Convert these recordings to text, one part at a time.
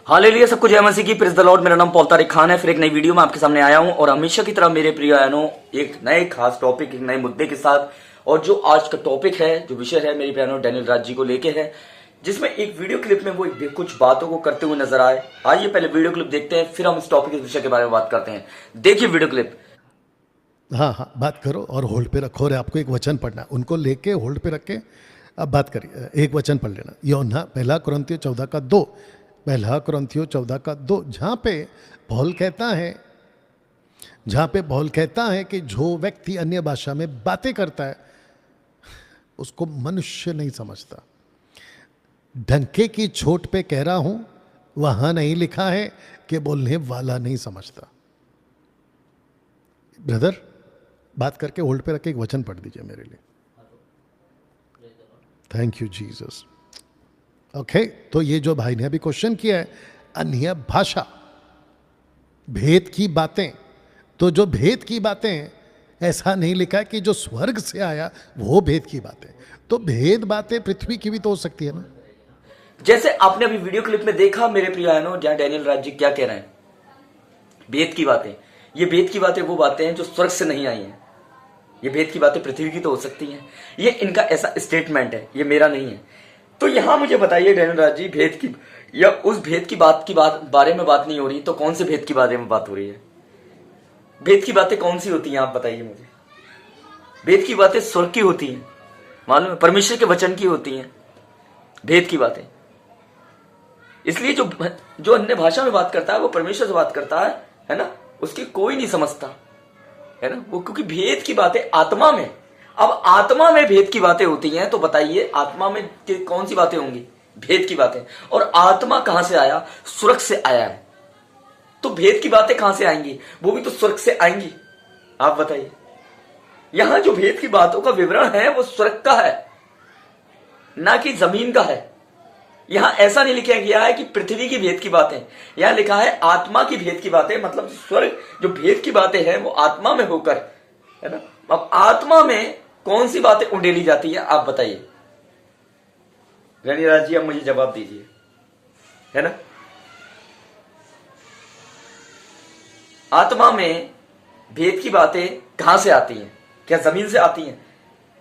Hallelujah, सबको जय मसीह की, प्रेज़ द लॉर्ड। मेरा नाम पॉल तारिक खान है। फिर एक नई वीडियो में आपके सामने आया हूं और हमेशा की तरह मेरे प्रिय बहनों एक नए खास टॉपिक, एक नए मुद्दे के साथ। और जो आज का टॉपिक है, जो विषय है मेरे बहनों डैनियल राज जी को लेके है, जिसमें एक वीडियो क्लिप में वो कुछ बातों को करते हुए नजर आए। आइए पहले वीडियो क्लिप देखते हैं, फिर हम इस टॉपिक, इस विषय के बारे में बात करते हैं। देखिए वीडियो क्लिप। हाँ, बात करो और होल्ड पे रखो। और आपको एक वचन पढ़ना है, उनको लेके होल्ड पे रख के अब बात करिए। एक वचन पढ़ लेना, यूहन्ना पहला कुरिन्थियों 14:2, पहला कुरिन्थियों 14:2, जहाँ पे पौल कहता है कि जो व्यक्ति अन्य भाषा में बातें करता है उसको मनुष्य नहीं समझता। डंके की चोट पे कह रहा हूं, वहां नहीं लिखा है कि बोलने वाला नहीं समझता। ब्रदर, बात करके होल्ड पे रख के एक वचन पढ़ दीजिए मेरे लिए। Thank you Jesus. ओके, तो ये जो भाई ने अभी क्वेश्चन किया है, अन्य भाषा, भेद की बातें, तो जो भेद की बातें हैं, ऐसा नहीं लिखा है कि जो स्वर्ग से आया वो भेद की बातें। तो भेद बातें पृथ्वी की भी तो हो सकती है ना। जैसे आपने अभी वीडियो क्लिप में देखा मेरे प्रिय बहनों, जहां डैनियल राज जी क्या कह रहे हैं, भेद की बातें। ये भेद की बातें वो बातें हैं जो स्वर्ग से नहीं आई हैं। ये भेद की बातें पृथ्वी की तो हो सकती हैं। ये इनका ऐसा स्टेटमेंट है, ये मेरा नहीं है। तो यहां मुझे बताइए डैनियल राज जी, भेद की या उस भेद की बारे में बात नहीं हो रही, तो कौन से भेद के बारे में बात हो रही है? भेद की बातें कौन सी होती हैं, आप बताइए मुझे। भेद की बातें स्वर्ग की होती हैं, मालूम है, परमेश्वर के वचन की होती हैं भेद की बातें। इसलिए जो अन्य भाषा में बात करता है वो परमेश्वर से बात करता है ना, उसकी कोई नहीं समझता, है ना वो, क्योंकि भेद की बातें आत्मा में। अब आत्मा में भेद की बातें होती हैं, तो बताइए आत्मा में कौन सी बातें होंगी? भेद की बातें। और आत्मा कहां से आया? स्वर्ग से आया है। तो भेद की बातें कहां से आएंगी? वो भी तो स्वर्ग से आएंगी। आप बताइए, यहां जो भेद की बातों का विवरण है वो स्वर्ग का है, ना कि जमीन का है। यहां ऐसा नहीं लिखा गया है कि पृथ्वी की भेद की बातें, यहां लिखा है आत्मा की भेद की बातें। मतलब स्वर्ग जो भेद की बातें हैं वो आत्मा में होकर, है ना। अब आत्मा में कौन सी बातें उंडेली जाती है, आप बताइए रणीराज जी, अब मुझे जवाब दीजिए, है ना। आत्मा में भेद की बातें कहां से आती हैं? क्या जमीन से आती हैं?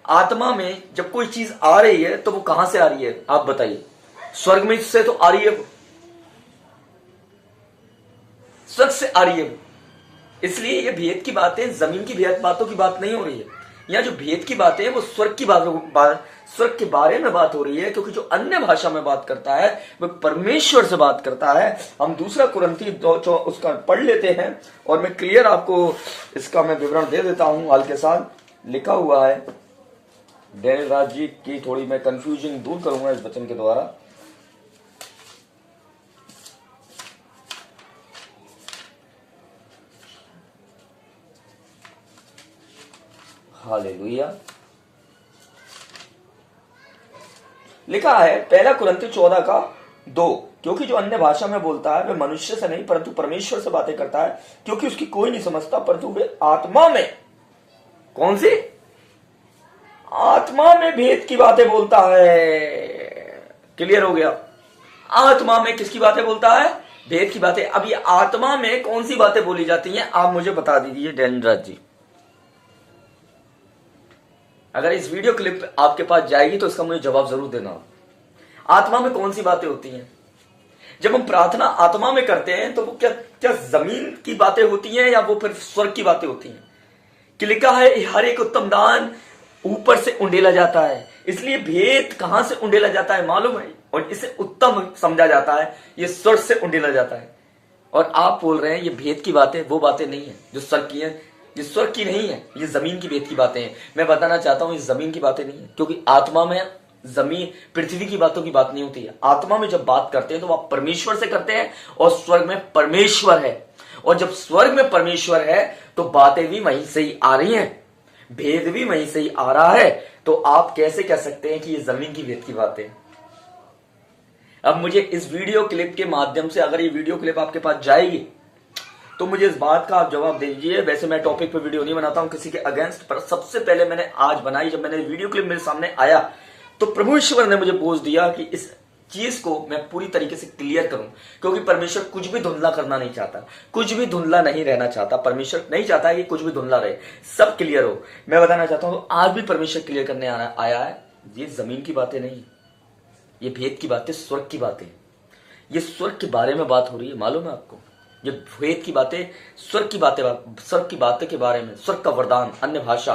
आत्मा में जब कोई चीज आ रही है तो वो कहां से आ रही है, आप बताइए। स्वर्ग में से तो आ रही है वो, स्वर्ग से आ रही है वो। इसलिए ये भेद की बातें जमीन की भेद बातों की बात नहीं हो रही है। यहाँ जो भेद की बातें हैं वो स्वर्ग की स्वर्ग के बारे में बात हो रही है, क्योंकि जो अन्य भाषा में बात करता है वो परमेश्वर से बात करता है। हम दूसरा कुरिन्थी उसका पढ़ लेते हैं और मैं क्लियर आपको इसका मैं विवरण दे देता हूं। हाल के साथ लिखा हुआ है, डैनियल राज जी की थोड़ी मैं कंफ्यूजन दूर करूंगा इस वचन के द्वारा। हालेलुया। लिखा है पहला कुरिन्थी 14:2, क्योंकि जो अन्य भाषा में बोलता है वह मनुष्य से नहीं परंतु परमेश्वर से बातें करता है, क्योंकि उसकी कोई नहीं समझता, परंतु वे आत्मा में, कौन सी आत्मा में भेद की बातें बोलता है। क्लियर हो गया? आत्मा में किसकी बातें बोलता है? भेद की बातें। अब ये आत्मा में कौन सी बातें बोली जाती हैं, आप मुझे बता दीजिए डैनियल राज जी। अगर इस वीडियो क्लिप आपके पास जाएगी तो इसका मुझे जवाब जरूर देना। आत्मा में कौन सी बातें होती हैं? जब हम प्रार्थना आत्मा में करते हैं तो वो क्या जमीन की बातें होती हैं या वो फिर स्वर्ग की बातें होती हैं? कि लिखा है हर एक उत्तम दान ऊपर से उंडेला जाता है। इसलिए भेद कहां से उंडेला जाता है मालूम है, और इसे उत्तम समझा जाता है, ये स्वर्ग से उंडेला जाता है। और आप बोल रहे हैं ये भेद की बातें वो बातें नहीं है जो स्वर्ग की है, ये स्वर्ग की नहीं है, ये जमीन की भेद की बातें हैं। मैं बताना चाहता हूं ये जमीन की बातें नहीं है, क्योंकि आत्मा में जमीन पृथ्वी की बातों की बात नहीं होती है। आत्मा में जब बात करते हैं तो आप परमेश्वर से करते हैं, और स्वर्ग में परमेश्वर है। और जब स्वर्ग में परमेश्वर है तो बातें भी वहीं से ही आ रही हैं, भेद भी वहीं से ही आ रहा है। तो आप कैसे कह सकते हैं कि ये जमीन की भेद की बातें? अब मुझे इस वीडियो क्लिप के माध्यम से, अगर ये वीडियो क्लिप आपके पास जाएगी तो मुझे इस बात का आप जवाब दे दीजिए। वैसे मैं टॉपिक पे वीडियो नहीं बनाता हूं किसी के अगेंस्ट, पर सबसे पहले मैंने आज बनाई। जब मैंने वीडियो क्लिप मेरे सामने आया तो प्रभु ईश्वर ने मुझे बोझ दिया कि इस चीज को मैं पूरी तरीके से क्लियर करूं, क्योंकि परमेश्वर कुछ भी धुंधला करना नहीं चाहता, कुछ भी धुंधला नहीं रहना चाहता। परमेश्वर नहीं चाहता कि कुछ भी धुंधला रहे, सब क्लियर हो। मैं बताना चाहता हूं, आज भी परमेश्वर क्लियर करने आया है। ये जमीन की बातें नहीं, ये भेद की बातें, स्वर्ग की बातें। ये स्वर्ग के बारे में बात हो रही है, मालूम है आपको? ये भेद की बातें, स्वर्ग की बातें, स्वर्ग की बातें के बारे में, स्वर्ग का वरदान, अन्य भाषा,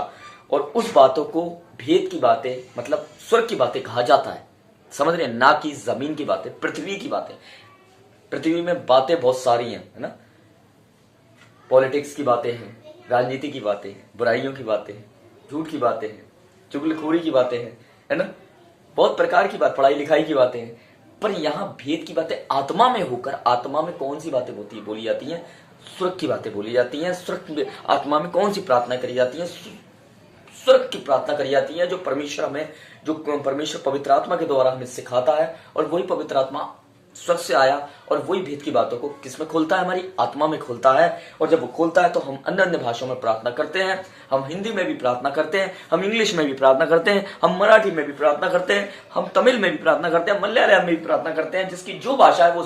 और उस बातों को भेद की बातें मतलब स्वर्ग की बातें कहा जाता है। समझ रहे हैं? ना कि जमीन की बातें, पृथ्वी की बातें। पृथ्वी में बातें बहुत सारी हैं, है ना? पॉलिटिक्स की बातें हैं, राजनीति की बातें हैं, बुराइयों की बातें हैं, झूठ की बातें हैं, चुगलखोरी की बातें हैं, है ना? बहुत प्रकार की बात, पढ़ाई लिखाई की बातें हैं। पर यहां भेद की बातें आत्मा में होकर, आत्मा में कौन सी बातें बोली जाती हैं? स्वर्ग की बातें बोली जाती हैं। स्वर्ग में, आत्मा में कौन सी प्रार्थना करी जाती है? स्वर्ग की प्रार्थना करी जाती है, जो परमेश्वर हमें, जो परमेश्वर पवित्र आत्मा के द्वारा हमें सिखाता है। और वही पवित्र आत्मा स्वर्ग से आया और वही भेद की बातों को किसमें खोलता है? हमारी आत्मा में खोलता है। और जब वो खोलता है तो हम अन्य अन्य भाषाओं में प्रार्थना करते हैं। हम हिंदी में भी प्रार्थना करते हैं, हम इंग्लिश में भी प्रार्थना करते हैं, हम मराठी में भी प्रार्थना करते हैं, हम तमिल में भी प्रार्थना करते हैं, मलयालम में भी प्रार्थना करते हैं। जिसकी जो भाषा है वो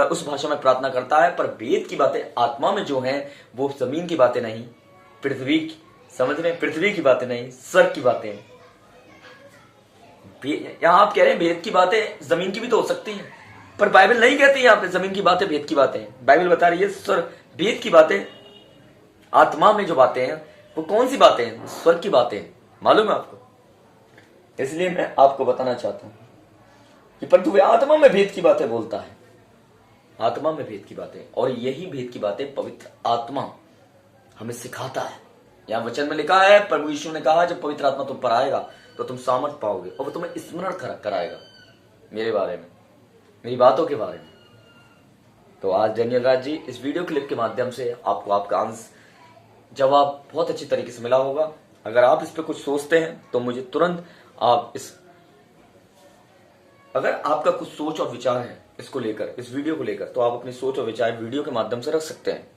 उस भाषा में प्रार्थना करता है। पर भेद की बातें आत्मा में जो है, वो जमीन की बातें नहीं, पृथ्वी की, समझ रहे हैं? पृथ्वी की बातें नहीं, स्वर्ग की बातें। यहां आप कह रहे हैं भेद की बातें जमीन की भी तो हो सकती हैं, पर बाइबल नहीं कहती यहां पे जमीन की बातें भेद की बातें। बाइबल बता रही है स्वर्ग, भेद की बातें, आत्मा में जो बातें हैं वो कौन सी बातें हैं? स्वर्ग की बातें। मालूम है आपको? इसलिए मैं आपको बताना चाहता हूं कि परंतु वे आत्मा में भेद की बातें बोलता है, आत्मा में भेद की बातें। और यही भेद की बातें पवित्र आत्मा हमें सिखाता है। यहां वचन में लिखा है, प्रभु यीशु ने कहा, जब पवित्र आत्मा तुम पर आएगा तो तुम सामर्थ पाओगे और वो तुम्हें स्मरण कराएगा मेरे बारे में, मेरी बातों के बारे में। तो आज डैनियल राज जी, इस वीडियो क्लिप के माध्यम से आपको आपका जवाब बहुत अच्छी तरीके से मिला होगा। अगर आप इस पे कुछ सोचते हैं तो मुझे तुरंत आप अगर आपका कुछ सोच और विचार है इसको लेकर, इस वीडियो को लेकर, तो आप अपनी सोच और विचार वीडियो के माध्यम से रख सकते हैं।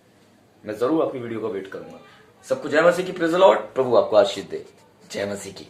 मैं जरूर आपकी वीडियो का वेट करूंगा। सबको जय मसीह की, प्रेज़ द लॉर्ड। प्रभु आपको आशीष दे। जय मसीह की।